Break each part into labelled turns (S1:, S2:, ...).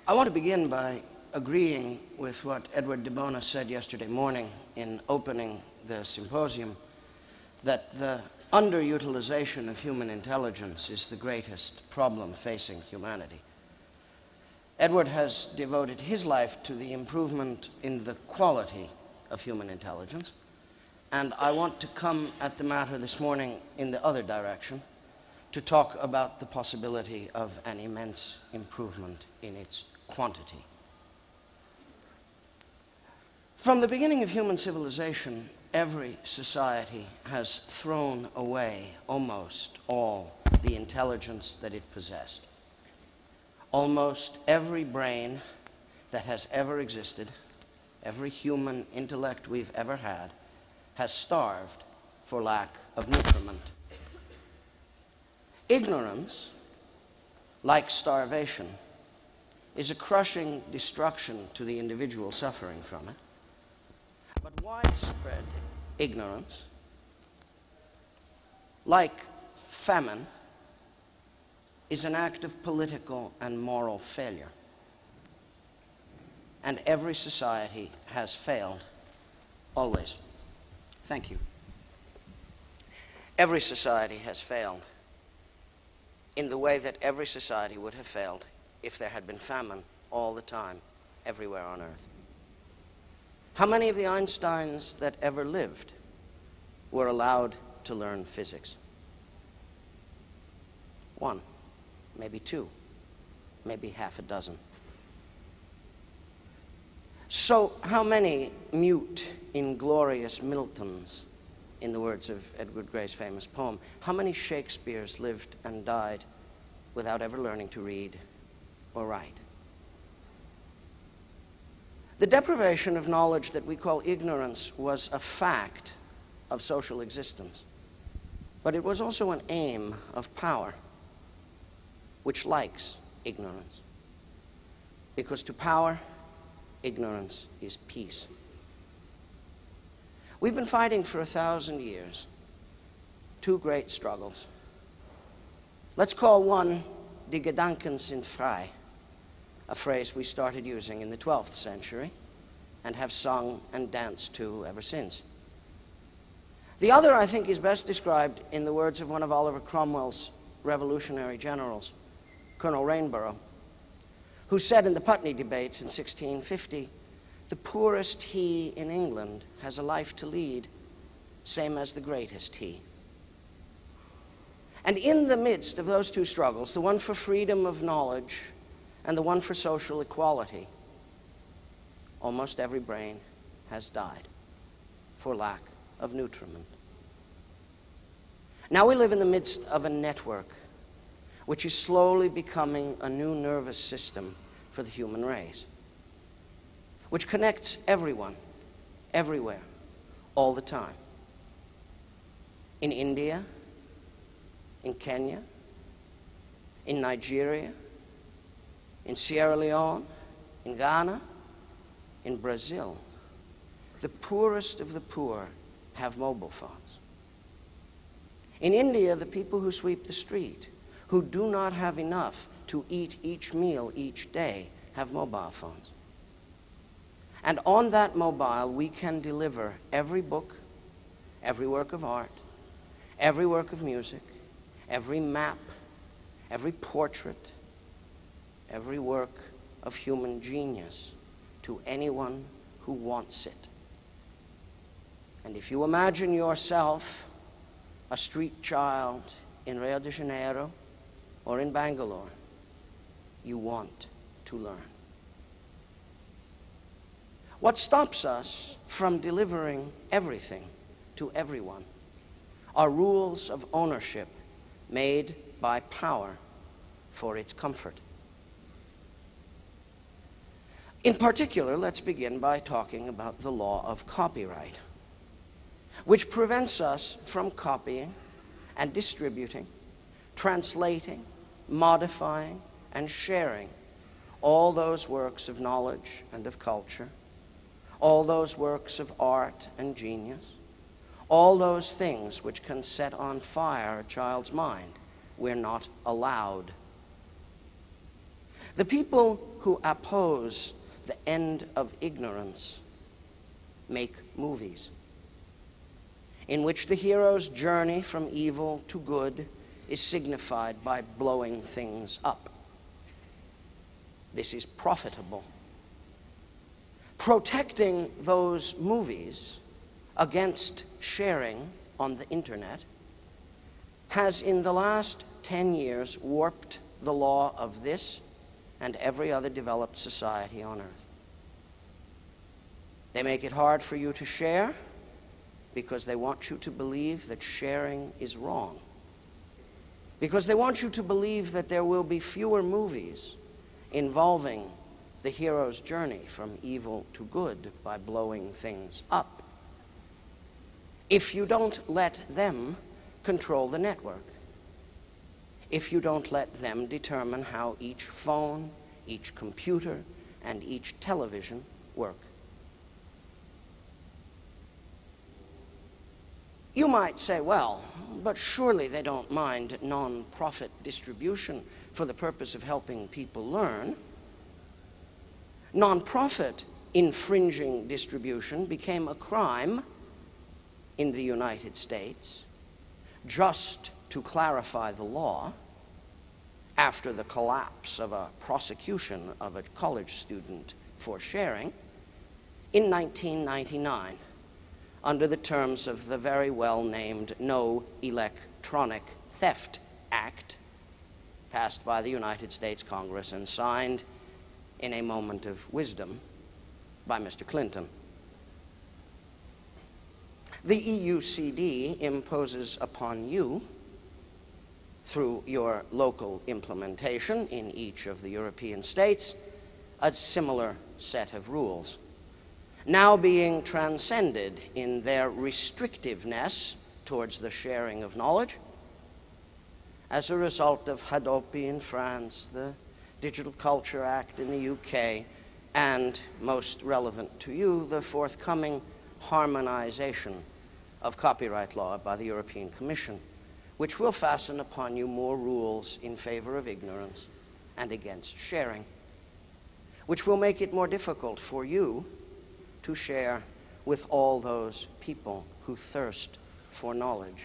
S1: I want to begin by agreeing with what Edward de Bona said yesterday morning in opening the symposium, that the underutilization of human intelligence is the greatest problem facing humanity. Edward has devoted his life to the improvement in the quality of human intelligence, and I want to come at the matter this morning in the other direction, to talk about the possibility of an immense improvement in its quantity. From the beginning of human civilization, every society has thrown away almost all the intelligence that it possessed. Almost every brain that has ever existed, every human intellect we've ever had, has starved for lack of nutriment. Ignorance, like starvation, is a crushing destruction to the individual suffering from it. But widespread ignorance, like famine, is an act of political and moral failure. And every society has failed, always. Thank you. Every society has failed in the way that every society would have failed if there had been famine all the time, everywhere on earth. How many of the Einsteins that ever lived were allowed to learn physics? One, maybe two, maybe half a dozen. So how many mute, inglorious Miltons, in the words of Edward Gray's famous poem, how many Shakespeares lived and died without ever learning to read or write? The deprivation of knowledge that we call ignorance was a fact of social existence, but it was also an aim of power, which likes ignorance, because to power, ignorance is peace. We've been fighting for 1,000 years, two great struggles. Let's call one die Gedanken sind frei, a phrase we started using in the 12th century and have sung and danced to ever since. The other, I think, is best described in the words of one of Oliver Cromwell's revolutionary generals, Colonel Rainborough, who said in the Putney debates in 1650, "The poorest he in England has a life to lead, same as the greatest he." And in the midst of those two struggles, the one for freedom of knowledge and the one for social equality, almost every brain has died for lack of nutriment. Now we live in the midst of a network which is slowly becoming a new nervous system for the human race, which connects everyone, everywhere, all the time. In India, in Kenya, in Nigeria, in Sierra Leone, in Ghana, in Brazil, the poorest of the poor have mobile phones. In India, the people who sweep the street, who do not have enough to eat each meal each day, have mobile phones. And on that mobile, we can deliver every book, every work of art, every work of music, every map, every portrait, every work of human genius to anyone who wants it. And if you imagine yourself a street child in Rio de Janeiro or in Bangalore, you want to learn. What stops us from delivering everything to everyone are rules of ownership made by power for its comfort. In particular, let's begin by talking about the law of copyright, which prevents us from copying and distributing, translating, modifying, and sharing all those works of knowledge and of culture, all those works of art and genius, all those things which can set on fire a child's mind. We're not allowed. The people who oppose the end of ignorance make movies in which the hero's journey from evil to good is signified by blowing things up. This is profitable. Protecting those movies against sharing on the internet has in the last 10 years warped the law of this and every other developed society on earth. They make it hard for you to share because they want you to believe that sharing is wrong. Because they want you to believe that there will be fewer movies involving the hero's journey from evil to good by blowing things up, if you don't let them control the network, if you don't let them determine how each phone, each computer, and each television work. You might say, well, but surely they don't mind non-profit distribution for the purpose of helping people learn. Non-profit infringing distribution became a crime in the United States just to clarify the law after the collapse of a prosecution of a college student for sharing in 1999 under the terms of the very well-named No Electronic Theft Act passed by the United States Congress and signed in a moment of wisdom by Mr. Clinton. The EUCD imposes upon you, through your local implementation in each of the European states, a similar set of rules, now being transcended in their restrictiveness towards the sharing of knowledge as a result of Hadopi in France, the Digital Culture Act in the UK, and, most relevant to you, the forthcoming harmonization of copyright law by the European Commission, which will fasten upon you more rules in favor of ignorance and against sharing, which will make it more difficult for you to share with all those people who thirst for knowledge.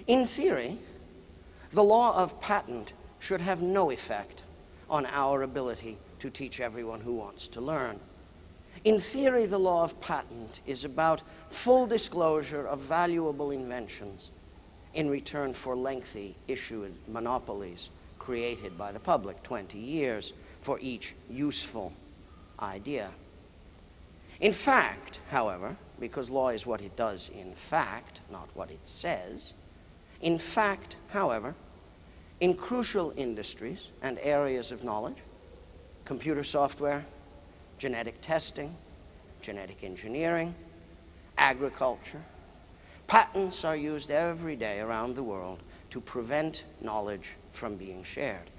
S1: In theory, the law of patent should have no effect on our ability to teach everyone who wants to learn. In theory, the law of patent is about full disclosure of valuable inventions in return for lengthy issued monopolies created by the public, 20 years for each useful idea. In fact, however, because law is what it does in fact, not what it says, in fact, however, in crucial industries and areas of knowledge, computer software, genetic testing, genetic engineering, agriculture, patents are used every day around the world to prevent knowledge from being shared.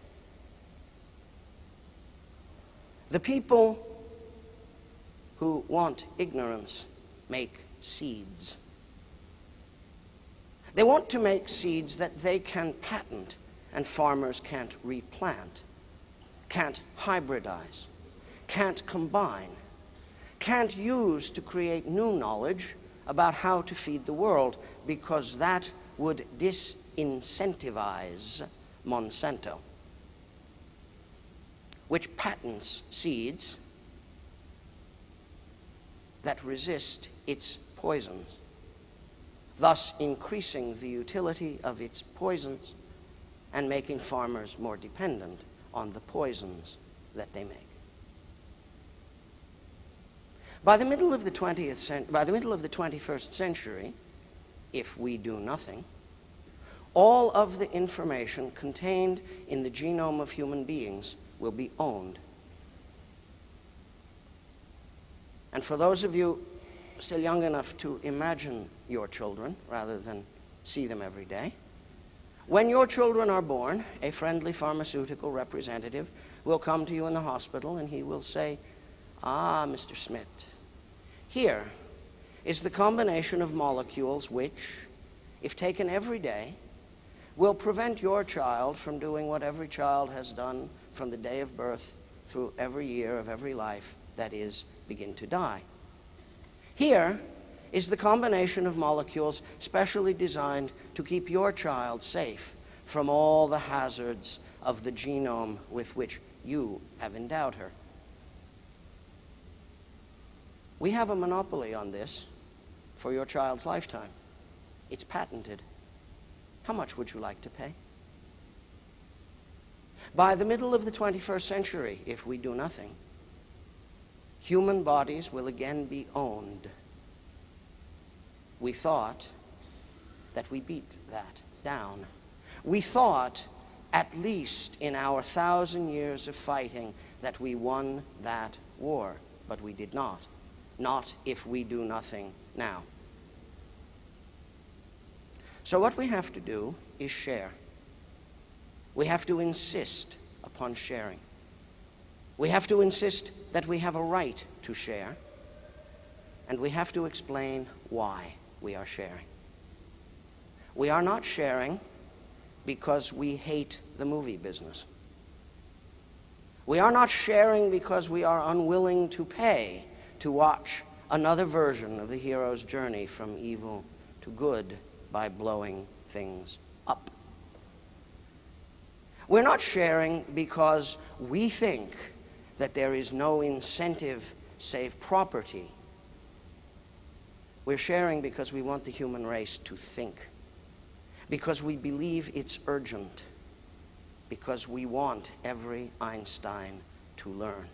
S1: The people who want ignorance make seeds. They want to make seeds that they can patent and farmers can't replant, can't hybridize, can't combine, can't use to create new knowledge about how to feed the world, because that would disincentivize Monsanto, which patents seeds that resist its poisons, thus increasing the utility of its poisons and making farmers more dependent on the poisons that they make. By the middle of the 21st century, if we do nothing, all of the information contained in the genome of human beings will be owned. And for those of you still young enough to imagine your children rather than see them every day, when your children are born, a friendly pharmaceutical representative will come to you in the hospital and he will say, "Ah, Mr. Smith, here is the combination of molecules which, if taken every day, will prevent your child from doing what every child has done from the day of birth through every year of every life, that is, begin to die. Here is the combination of molecules specially designed to keep your child safe from all the hazards of the genome with which you have endowed her. We have a monopoly on this for your child's lifetime. It's patented. How much would you like to pay? By the middle of the 21st century, if we do nothing, human bodies will again be owned. We thought that we beat that down. We thought, at least in our 1,000 years of fighting, that we won that war, but we did not. Not if we do nothing now. So what we have to do is share. We have to insist upon sharing. We have to insist that we have a right to share, and we have to explain why we are sharing. We are not sharing because we hate the movie business. We are not sharing because we are unwilling to pay to watch another version of the hero's journey from evil to good by blowing things up. We're not sharing because we think that there is no incentive save property. We're sharing because we want the human race to think, because we believe it's urgent, because we want every Einstein to learn.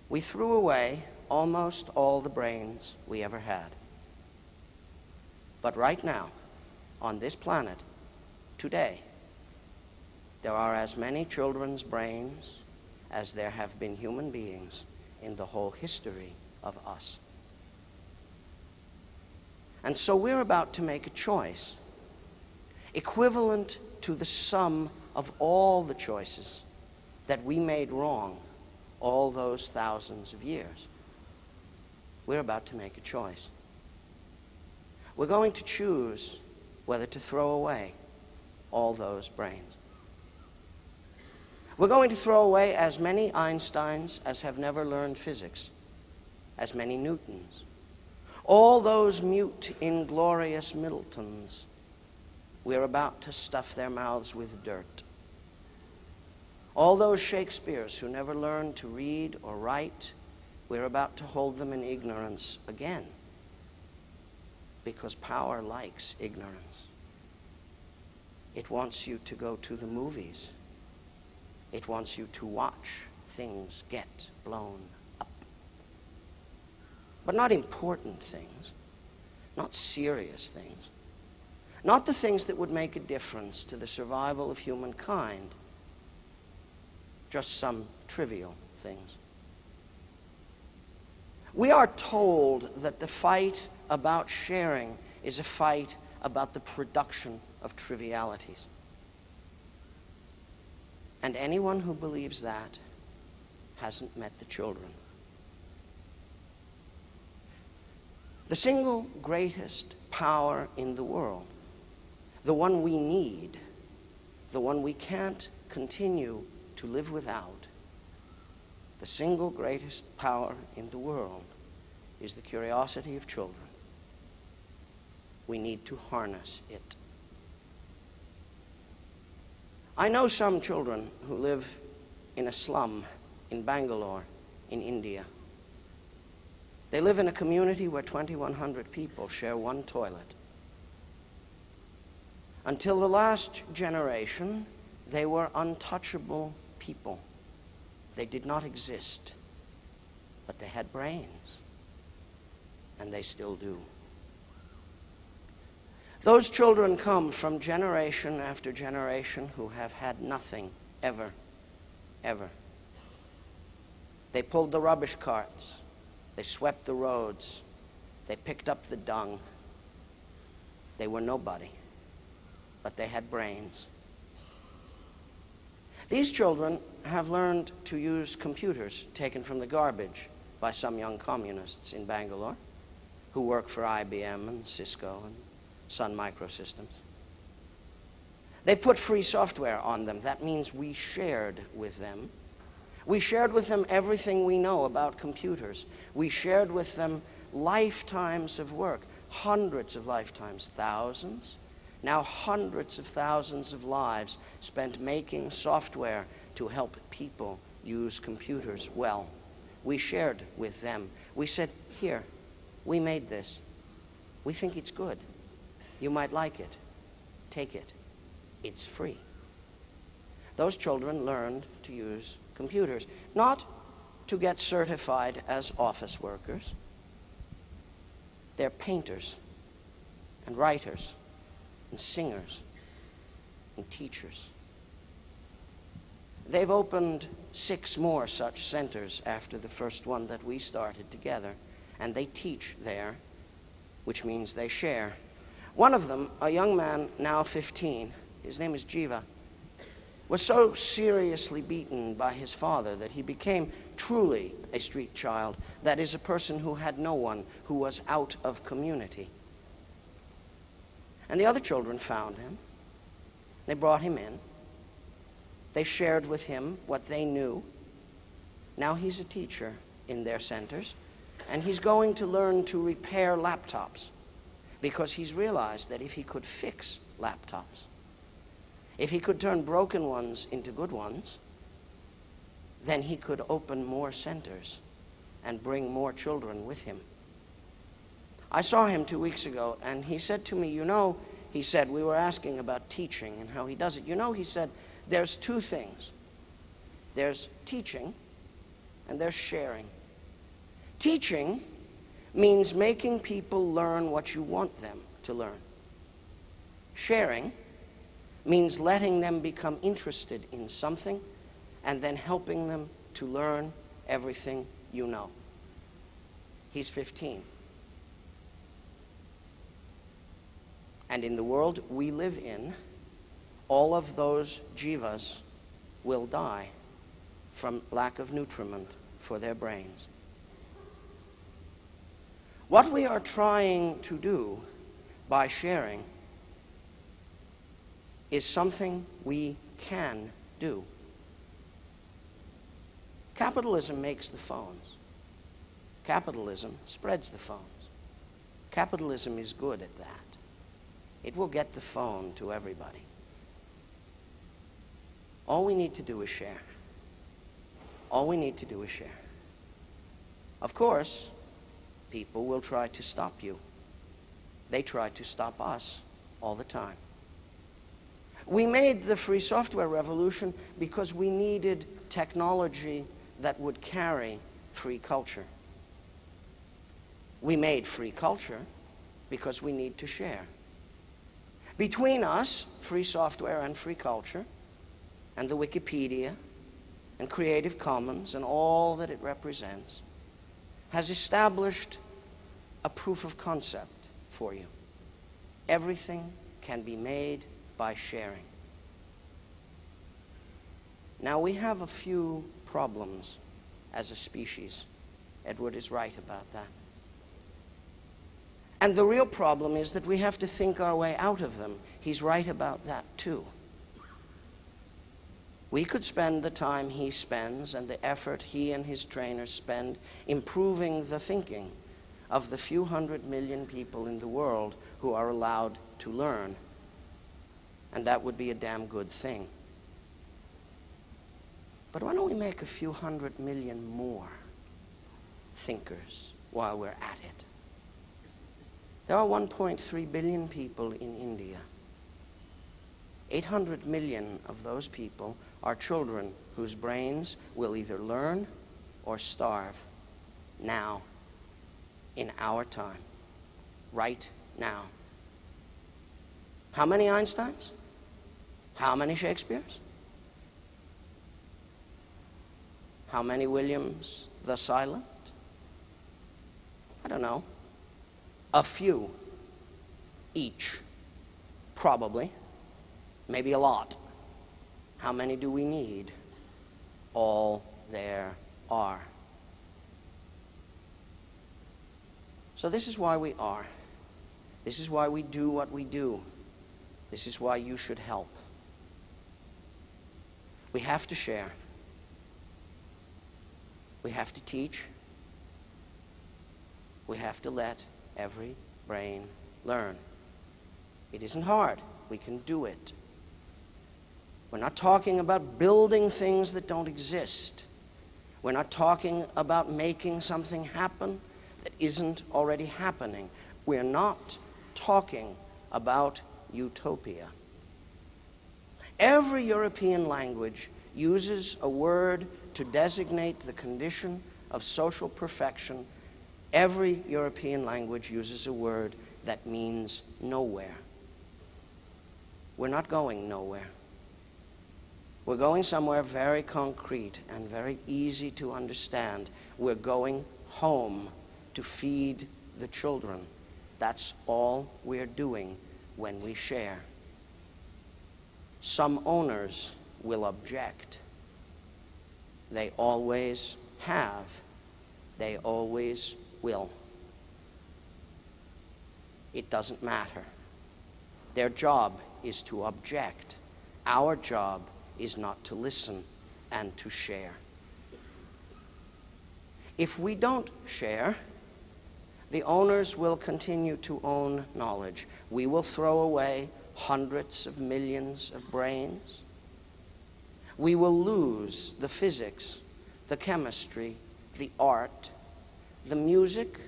S1: We threw away almost all the brains we ever had. But right now, on this planet, today, there are as many children's brains as there have been human beings in the whole history of us. And so we're about to make a choice, equivalent to the sum of all the choices that we made wrong all those thousands of years. We're about to make a choice. We're going to choose whether to throw away all those brains. We're going to throw away as many Einsteins as have never learned physics, as many Newtons, all those mute, inglorious Middletons. We're about to stuff their mouths with dirt. All those Shakespeares who never learned to read or write, we're about to hold them in ignorance again, because power likes ignorance. It wants you to go to the movies. It wants you to watch things get blown up. But not important things, not serious things, not the things that would make a difference to the survival of humankind, just some trivial things. We are told that the fight about sharing is a fight about the production of trivialities. And anyone who believes that hasn't met the children. The single greatest power in the world, the one we need, the one we can't continue to live without, the single greatest power in the world is the curiosity of children. We need to harness it. I know some children who live in a slum in Bangalore, in India. They live in a community where 2,100 people share one toilet. Until the last generation, they were untouchable people. They did not exist, but they had brains, and they still do. Those children come from generation after generation who have had nothing, ever, ever. They pulled the rubbish carts. They swept the roads. They picked up the dung. They were nobody, but they had brains. These children have learned to use computers taken from the garbage by some young communists in Bangalore who work for IBM and Cisco and Sun Microsystems. They've put free software on them. That means we shared with them. We shared with them everything we know about computers. We shared with them lifetimes of work, hundreds of lifetimes, thousands, now hundreds of thousands of lives spent making software to help people use computers well. We shared with them. We said, here, we made this. We think it's good. You might like it. Take it. It's free. Those children learned to use computers, not to get certified as office workers. They're painters and writers and singers and teachers. They've opened 6 more such centers after the first one that we started together, and they teach there, which means they share. One of them, a young man now 15, his name is Jiva, was so seriously beaten by his father that he became truly a street child, that is, a person who had no one, who was out of community. And the other children found him. They brought him in. They shared with him what they knew. Now he's a teacher in their centers, and he's going to learn to repair laptops, because he's realized that if he could fix laptops, if he could turn broken ones into good ones, then he could open more centers and bring more children with him. I saw him 2 weeks ago, and he said to me, you know, he said, we were asking about teaching and how he does it. You know, he said, there's 2 things. There's teaching and there's sharing. Teaching means making people learn what you want them to learn. Sharing means letting them become interested in something and then helping them to learn everything you know. He's 15. And in the world we live in, all of those jivas will die from lack of nutriment for their brains. What we are trying to do by sharing is something we can do. Capitalism makes the phones. Capitalism spreads the phones. Capitalism is good at that. It will get the phone to everybody. All we need to do is share. All we need to do is share. Of course, people will try to stop you. They try to stop us all the time. We made the free software revolution because we needed technology that would carry free culture. We made free culture because we need to share. Between us, free software and free culture, and the Wikipedia, and Creative Commons, and all that it represents, has established a proof of concept for you. Everything can be made by sharing. Now, we have a few problems as a species. Edward is right about that. And the real problem is that we have to think our way out of them. He's right about that too. We could spend the time he spends and the effort he and his trainers spend improving the thinking of the few 100 million people in the world who are allowed to learn. And that would be a damn good thing. But why don't we make a few 100 million more thinkers while we're at it? There are 1.3 billion people in India. 800 million of those people are children whose brains will either learn or starve now, in our time, right now. How many Einsteins? How many Shakespeares? How many Williams the Silent? I don't know. A few each, probably. Maybe a lot. How many do we need? All there are. So this is why we are. This is why we do what we do. This is why you should help. We have to share. We have to teach. We have to let every brain learn. It isn't hard. We can do it. We're not talking about building things that don't exist. We're not talking about making something happen that isn't already happening. We're not talking about utopia. Every European language uses a word to designate the condition of social perfection. Every European language uses a word that means nowhere. We're not going nowhere. We're going somewhere very concrete and very easy to understand. We're going home to feed the children. That's all we're doing when we share. Some owners will object. They always have. They always will. It doesn't matter. Their job is to object. Our job is not to listen and to share. If we don't share, the owners will continue to own knowledge. We will throw away hundreds of millions of brains. We will lose the physics, the chemistry, the art, the music,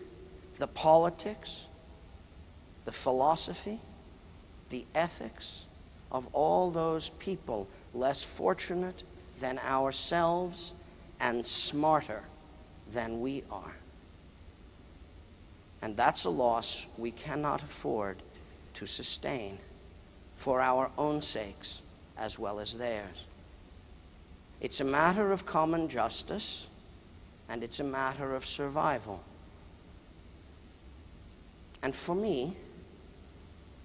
S1: the politics, the philosophy, the ethics of all those people less fortunate than ourselves and smarter than we are. And that's a loss we cannot afford to sustain for our own sakes as well as theirs. It's a matter of common justice, and it's a matter of survival. And for me,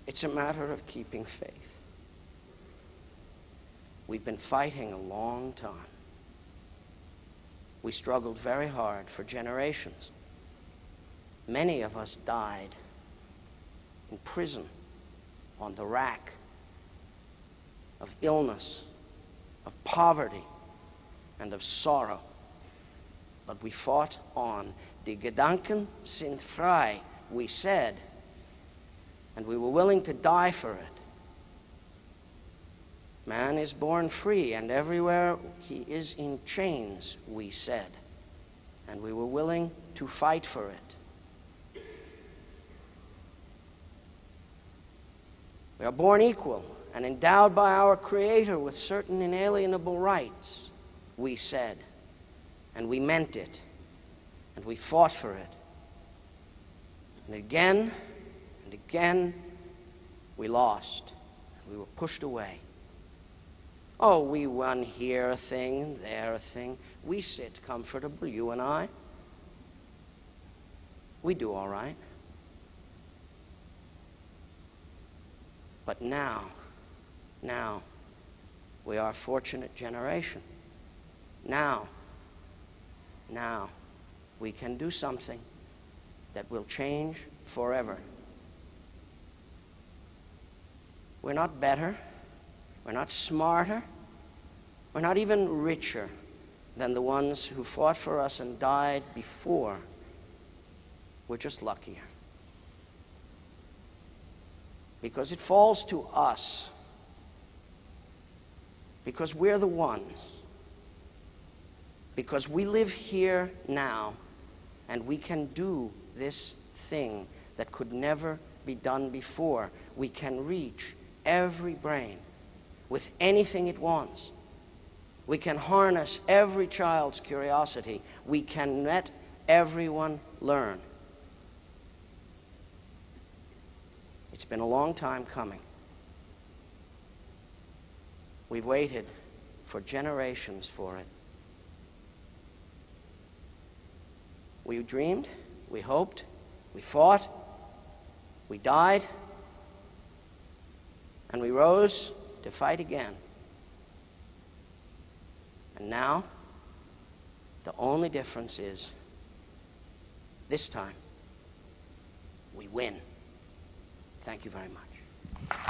S1: it's a matter of keeping faith. We've been fighting a long time. We struggled very hard for generations. Many of us died in prison, on the rack, of illness, of poverty, and of sorrow. But we fought on. Die Gedanken sind frei, we said, and we were willing to die for it. Man is born free, and everywhere he is in chains, we said, and we were willing to fight for it. We are born equal and endowed by our Creator with certain inalienable rights, we said, and we meant it, and we fought for it. And again, we lost, and we were pushed away. Oh, we won here a thing, there a thing. We sit comfortable, you and I. We do all right. But now, we are a fortunate generation. Now, we can do something that will change forever. We're not better. We're not smarter. We're not even richer than the ones who fought for us and died before. We're just luckier. Because it falls to us. Because we're the ones. Because we live here now, and we can do this thing that could never be done before. We can reach every brain with anything it wants. We can harness every child's curiosity. We can let everyone learn. It's been a long time coming. We've waited for generations for it. We dreamed, we hoped, we fought, we died, and we rose to fight again. And now, the only difference is, this time, we win. Thank you very much.